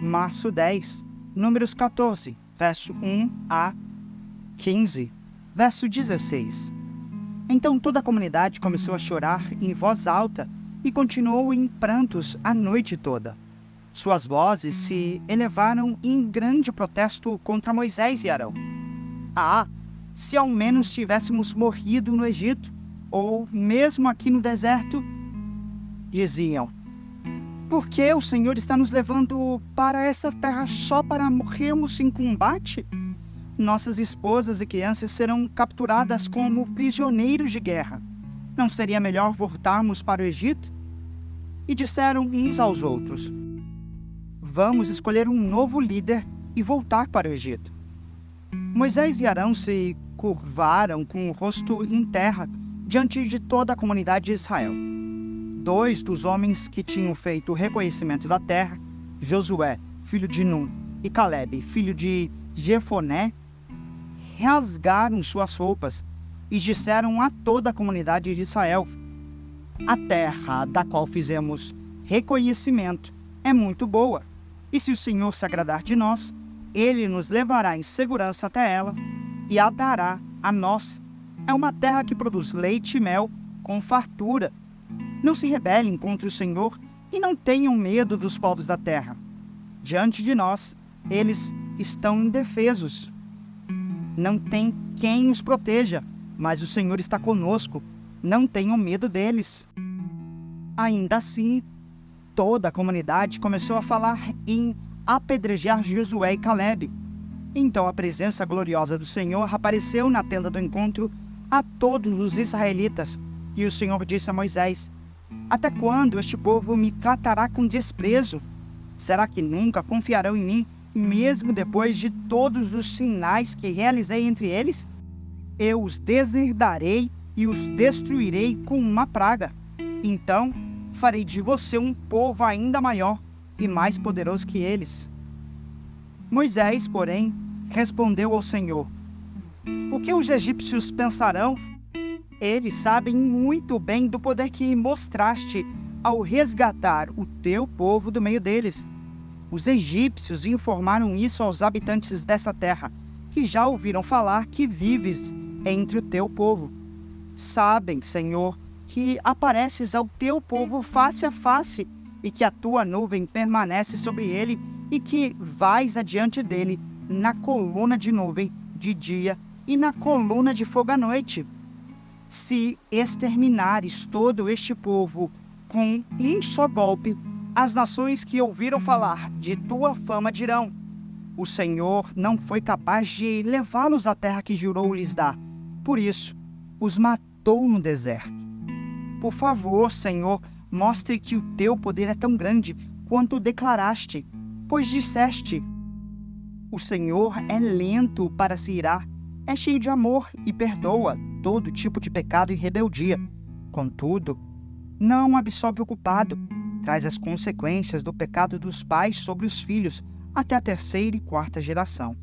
Março 10, Números 14, verso 1 a 15, verso 16. Então toda a comunidade começou a chorar em voz alta e continuou em prantos a noite toda. Suas vozes se elevaram em grande protesto contra Moisés e Arão. Ah, se ao menos tivéssemos morrido no Egito, ou mesmo aqui no deserto, diziam. Por que o Senhor está nos levando para essa terra só para morrermos em combate? Nossas esposas e crianças serão capturadas como prisioneiros de guerra. Não seria melhor voltarmos para o Egito? E disseram uns aos outros, vamos escolher um novo líder e voltar para o Egito. Moisés e Arão se curvaram com o rosto em terra diante de toda a comunidade de Israel. 2 dos homens que tinham feito o reconhecimento da terra, Josué, filho de Nun, e Calebe, filho de Jefoné, rasgaram suas roupas e disseram a toda a comunidade de Israel, a terra da qual fizemos reconhecimento é muito boa, e se o Senhor se agradar de nós, Ele nos levará em segurança até ela e a dará a nós. É uma terra que produz leite e mel com fartura. Não se rebelem contra o Senhor e não tenham medo dos povos da terra. Diante de nós, eles estão indefesos. Não tem quem os proteja, mas o Senhor está conosco. Não tenham medo deles. Ainda assim, toda a comunidade começou a falar em apedrejar Josué e Calebe. Então a presença gloriosa do Senhor apareceu na tenda do encontro a todos os israelitas. E o Senhor disse a Moisés, até quando este povo me tratará com desprezo? Será que nunca confiarão em mim, mesmo depois de todos os sinais que realizei entre eles? Eu os deserdarei e os destruirei com uma praga. Então farei de você um povo ainda maior e mais poderoso que eles. Moisés, porém, respondeu ao Senhor, o que os egípcios pensarão? Eles sabem muito bem do poder que mostraste ao resgatar o teu povo do meio deles. Os egípcios informaram isso aos habitantes dessa terra, que já ouviram falar que vives entre o teu povo. Sabem, Senhor, que apareces ao teu povo face a face, e que a tua nuvem permanece sobre ele, e que vais adiante dele na coluna de nuvem de dia e na coluna de fogo à noite. Se exterminares todo este povo com um só golpe, as nações que ouviram falar de tua fama dirão, o Senhor não foi capaz de levá-los à terra que jurou lhes dar. Por isso, os matou no deserto. Por favor, Senhor, mostre que o teu poder é tão grande quanto declaraste, pois disseste, o Senhor é lento para se irar, é cheio de amor e perdoa todo tipo de pecado e rebeldia. Contudo, não absolve o culpado, traz as consequências do pecado dos pais sobre os filhos até a 3ª e 4ª geração.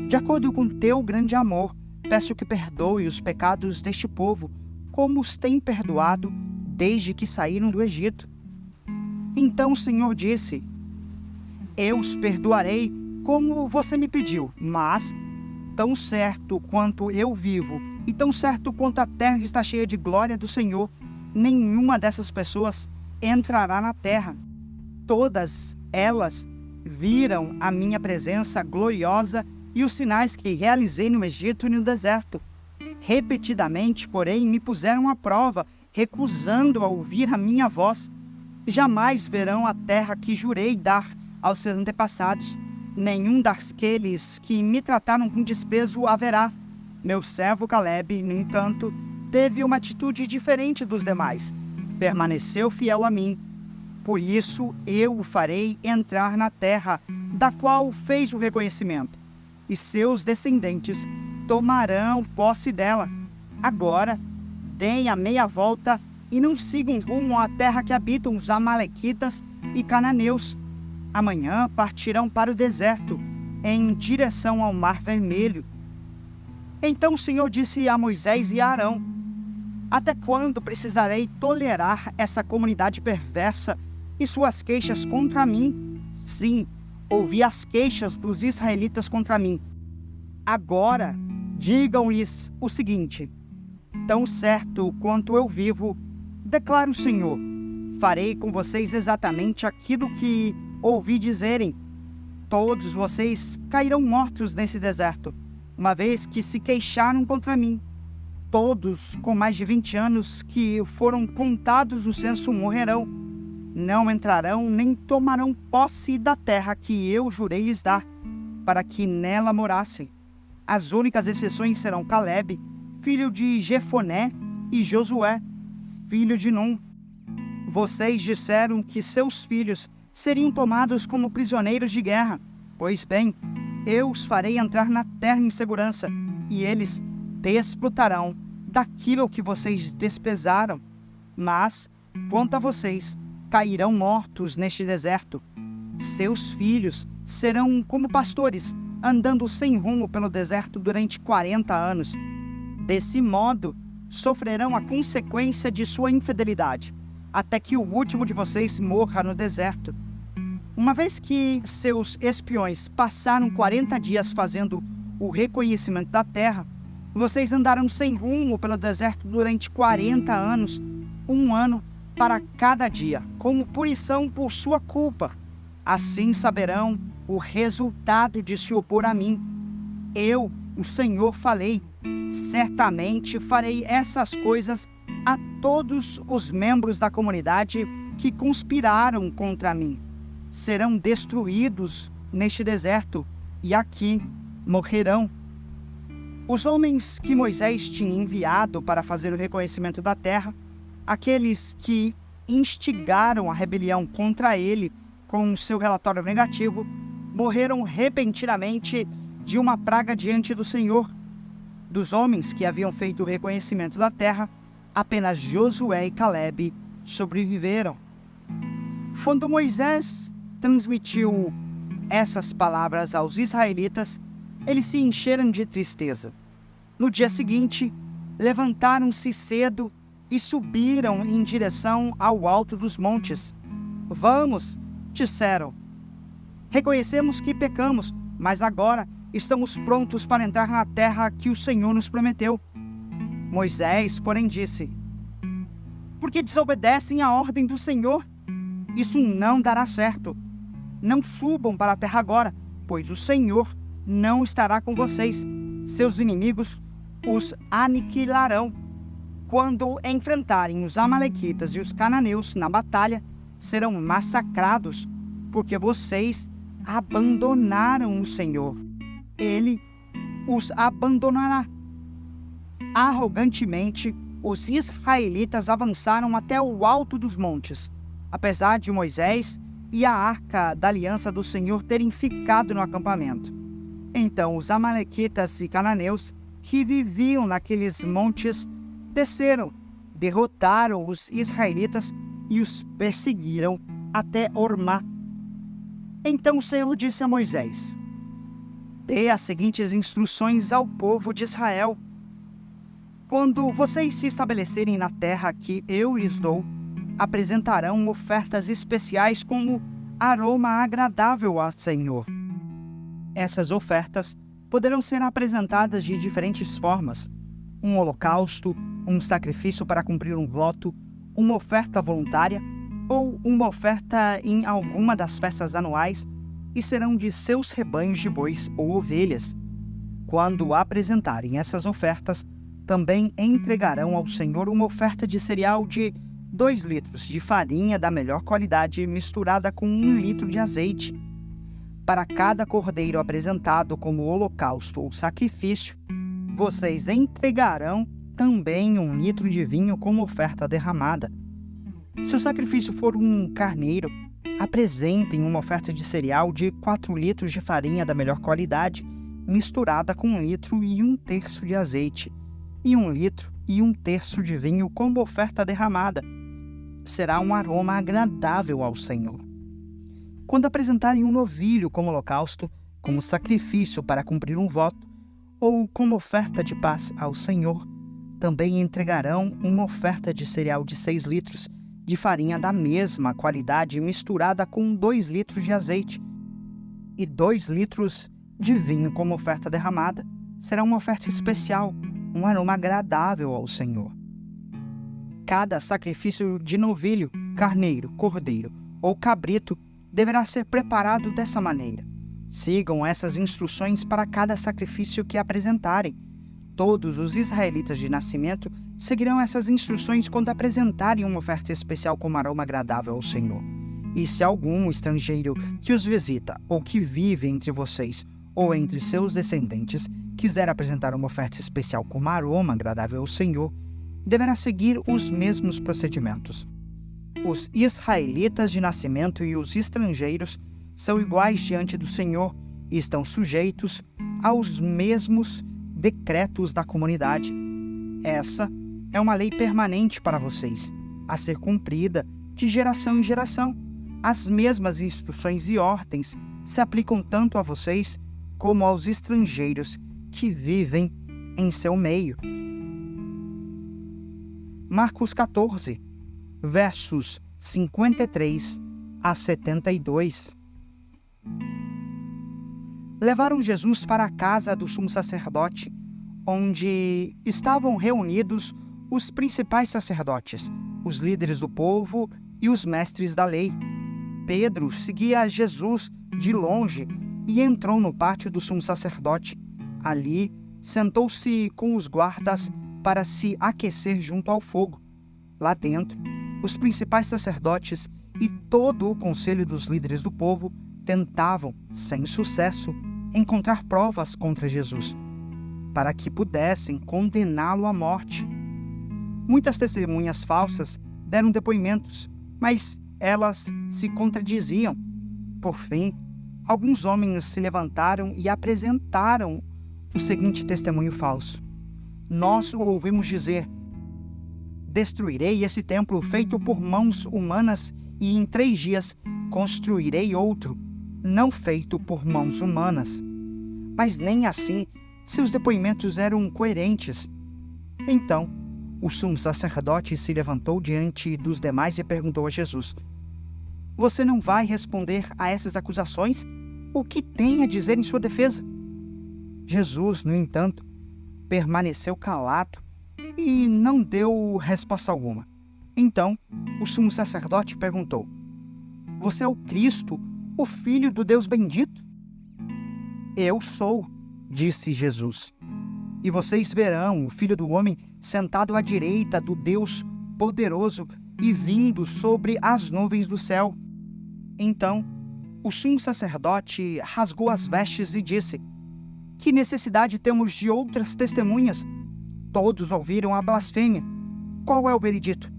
De acordo com teu grande amor, peço que perdoe os pecados deste povo, como os tem perdoado desde que saíram do Egito. Então o Senhor disse, eu os perdoarei como você me pediu, mas, tão certo quanto eu vivo e tão certo quanto a terra está cheia de glória do Senhor, nenhuma dessas pessoas entrará na terra. Todas elas viram a minha presença gloriosa e os sinais que realizei no Egito e no deserto. Repetidamente, porém, me puseram à prova, recusando a ouvir a minha voz. Jamais verão a terra que jurei dar aos seus antepassados. Nenhum daqueles que me trataram com desprezo haverá. Meu servo Calebe, no entanto, teve uma atitude diferente dos demais. Permaneceu fiel a mim. Por isso eu o farei entrar na terra, da qual fez o reconhecimento, e seus descendentes tomarão posse dela. Agora, deem a meia volta e não sigam rumo à terra que habitam os amalequitas e cananeus. Amanhã partirão para o deserto, em direção ao Mar Vermelho. Então o Senhor disse a Moisés e a Arão, até quando precisarei tolerar essa comunidade perversa e suas queixas contra mim? Sim, ouvi as queixas dos israelitas contra mim. Agora, digam-lhes o seguinte: tão certo quanto eu vivo, declara o Senhor, farei com vocês exatamente aquilo que ouvi dizerem. Todos vocês cairão mortos nesse deserto, uma vez que se queixaram contra mim. Todos com mais de 20 anos que foram contados no censo morrerão. Não entrarão nem tomarão posse da terra que eu jurei lhes dar, para que nela morassem. As únicas exceções serão Caleb, filho de Jefoné, e Josué, filho de Num. Vocês disseram que seus filhos seriam tomados como prisioneiros de guerra. Pois bem, eu os farei entrar na terra em segurança, e eles desfrutarão daquilo que vocês desprezaram. Mas, quanto a vocês, cairão mortos neste deserto. Seus filhos serão como pastores, andando sem rumo pelo deserto durante 40 anos. Desse modo, sofrerão a consequência de sua infidelidade, até que o último de vocês morra no deserto. Uma vez que seus espiões passaram 40 dias fazendo o reconhecimento da terra, vocês andarão sem rumo pelo deserto durante 40 anos, 1 ano para cada dia, como punição por sua culpa. Assim saberão o resultado de se opor a mim. Eu, o Senhor, falei: certamente farei essas coisas a todos os membros da comunidade que conspiraram contra mim. Serão destruídos neste deserto e aqui morrerão. Os homens que Moisés tinha enviado para fazer o reconhecimento da terra, aqueles que instigaram a rebelião contra ele com seu relatório negativo, morreram repentinamente de uma praga diante do Senhor. Dos homens que haviam feito o reconhecimento da terra, apenas Josué e Caleb sobreviveram. Quando Moisés transmitiu essas palavras aos israelitas, eles se encheram de tristeza. No dia seguinte, levantaram-se cedo e subiram em direção ao alto dos montes. Vamos, disseram. Reconhecemos que pecamos, mas agora estamos prontos para entrar na terra que o Senhor nos prometeu. Moisés, porém, disse: por que desobedecem à ordem do Senhor? Isso não dará certo. Não subam para a terra agora, pois o Senhor não estará com vocês. Seus inimigos os aniquilarão. Quando enfrentarem os amalequitas e os cananeus na batalha, serão massacrados, porque vocês abandonaram o Senhor. Ele os abandonará. Arrogantemente, os israelitas avançaram até o alto dos montes, apesar de Moisés e a arca da aliança do Senhor terem ficado no acampamento. Então os amalequitas e cananeus que viviam naqueles montes desceram, derrotaram os israelitas e os perseguiram até Ormá. Então o Senhor disse a Moisés: dê as seguintes instruções ao povo de Israel. Quando vocês se estabelecerem na terra que eu lhes dou, apresentarão ofertas especiais como aroma agradável ao Senhor. Essas ofertas poderão ser apresentadas de diferentes formas: um holocausto, um sacrifício para cumprir um voto, uma oferta voluntária ou uma oferta em alguma das festas anuais, e serão de seus rebanhos de bois ou ovelhas. Quando apresentarem essas ofertas, também entregarão ao Senhor uma oferta de cereal de 2 litros de farinha da melhor qualidade misturada com 1 litro de azeite. Para cada cordeiro apresentado como holocausto ou sacrifício, vocês entregarão também 1 litro de vinho como oferta derramada. Se o sacrifício for um carneiro, apresentem uma oferta de cereal de 4 litros de farinha da melhor qualidade, misturada com 1 litro e 1/3 de azeite, e 1 litro e 1/3 de vinho como oferta derramada. Será um aroma agradável ao Senhor. Quando apresentarem um novilho como holocausto, como sacrifício para cumprir um voto, ou como oferta de paz ao Senhor, também entregarão uma oferta de cereal de 6 litros, de farinha da mesma qualidade misturada com 2 litros de azeite. e 2 litros de vinho como oferta derramada. Será uma oferta especial, um aroma agradável ao Senhor. Cada sacrifício de novilho, carneiro, cordeiro ou cabrito deverá ser preparado dessa maneira. Sigam essas instruções para cada sacrifício que apresentarem. Todos os israelitas de nascimento seguirão essas instruções quando apresentarem uma oferta especial como aroma agradável ao Senhor. E se algum estrangeiro que os visita ou que vive entre vocês ou entre seus descendentes quiser apresentar uma oferta especial como aroma agradável ao Senhor, deverá seguir os mesmos procedimentos. Os israelitas de nascimento e os estrangeiros são iguais diante do Senhor e estão sujeitos aos mesmos decretos da comunidade. Essa é uma lei permanente para vocês, a ser cumprida de geração em geração. As mesmas instruções e ordens se aplicam tanto a vocês como aos estrangeiros que vivem em seu meio. Marcos 14, versos 53 a 72. Levaram Jesus para a casa do sumo sacerdote, onde estavam reunidos os principais sacerdotes, os líderes do povo e os mestres da lei. Pedro seguia Jesus de longe e entrou no pátio do sumo sacerdote. Ali, sentou-se com os guardas para se aquecer junto ao fogo. Lá dentro, os principais sacerdotes e todo o conselho dos líderes do povo tentavam, sem sucesso, encontrar provas contra Jesus, para que pudessem condená-lo à morte. Muitas testemunhas falsas deram depoimentos, mas elas se contradiziam. Por fim, alguns homens se levantaram e apresentaram o seguinte testemunho falso: nós o ouvimos dizer: destruirei esse templo feito por mãos humanas e em 3 dias construirei outro, não feito por mãos humanas. Mas nem assim seus depoimentos eram coerentes. Então, o sumo sacerdote se levantou diante dos demais e perguntou a Jesus: você não vai responder a essas acusações? O que tem a dizer em sua defesa? Jesus, no entanto, permaneceu calado e não deu resposta alguma. Então, o sumo sacerdote perguntou: você é o Cristo, o Filho do Deus bendito? Eu sou, disse Jesus. E vocês verão o Filho do Homem sentado à direita do Deus poderoso e vindo sobre as nuvens do céu. Então, o sumo sacerdote rasgou as vestes e disse: que necessidade temos de outras testemunhas? Todos ouviram a blasfêmia. Qual é o veredito?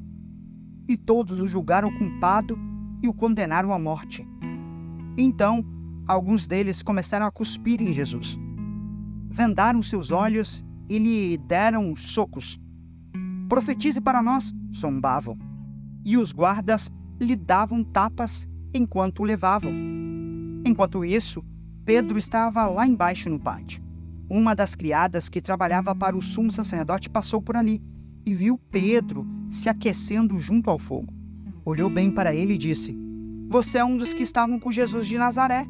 E todos o julgaram culpado e o condenaram à morte. Então, alguns deles começaram a cuspir em Jesus. Vendaram seus olhos e lhe deram socos. Profetize para nós, zombavam. E os guardas lhe davam tapas enquanto o levavam. Enquanto isso, Pedro estava lá embaixo no pátio. Uma das criadas que trabalhava para o sumo sacerdote passou por ali e viu Pedro se aquecendo junto ao fogo. Olhou bem para ele e disse: você é um dos que estavam com Jesus de Nazaré.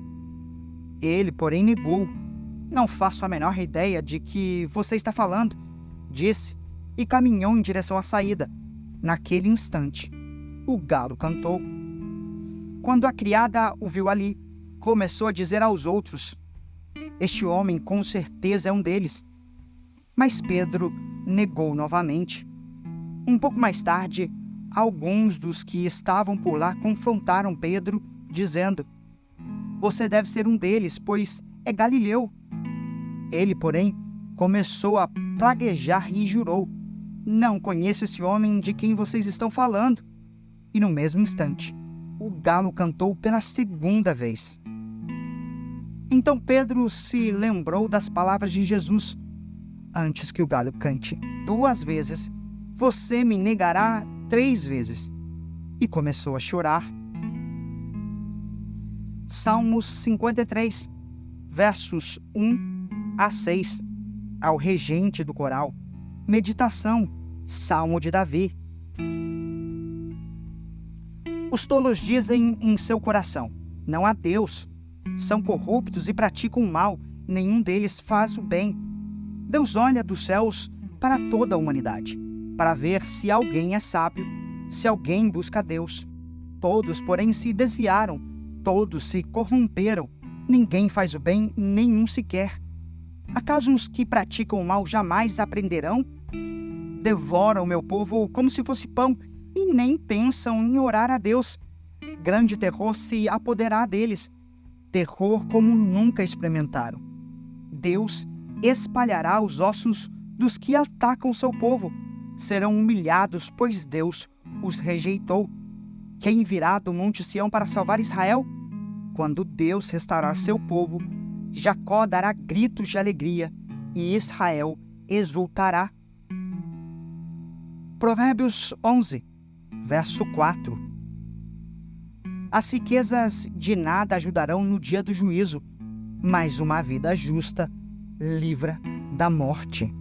Ele, porém, negou. Não faço a menor ideia de que você está falando, disse, e caminhou em direção à saída. Naquele instante, o galo cantou. Quando a criada o viu ali, começou a dizer aos outros: este homem com certeza é um deles. Mas Pedro negou novamente. Um pouco mais tarde, alguns dos que estavam por lá confrontaram Pedro, dizendo: você deve ser um deles, pois é galileu. Ele, porém, começou a praguejar e jurou: não conheço esse homem de quem vocês estão falando. E no mesmo instante, o galo cantou pela 2ª vez. Então Pedro se lembrou das palavras de Jesus: antes que o galo cante 2 vezes, você me negará 3 vezes. E começou a chorar. Salmos 53, versos 1 a 6. Ao regente do coral. Meditação, Salmo de Davi. Os tolos dizem em seu coração: não há Deus. São corruptos e praticam o mal, nenhum deles faz o bem. Deus olha dos céus para toda a humanidade, para ver se alguém é sábio, se alguém busca Deus. Todos, porém, se desviaram, todos se corromperam. Ninguém faz o bem, nenhum sequer. Acaso os que praticam o mal jamais aprenderão? Devoram o meu povo como se fosse pão e nem pensam em orar a Deus. Grande terror se apoderar deles, terror como nunca experimentaram. Deus espalhará os ossos dos que atacam seu povo. Serão humilhados, pois Deus os rejeitou. Quem virá do Monte Sião para salvar Israel? Quando Deus restaurar seu povo, Jacó dará gritos de alegria e Israel exultará. Provérbios 11, verso 4. As riquezas de nada ajudarão no dia do juízo, mas uma vida justa livra da morte.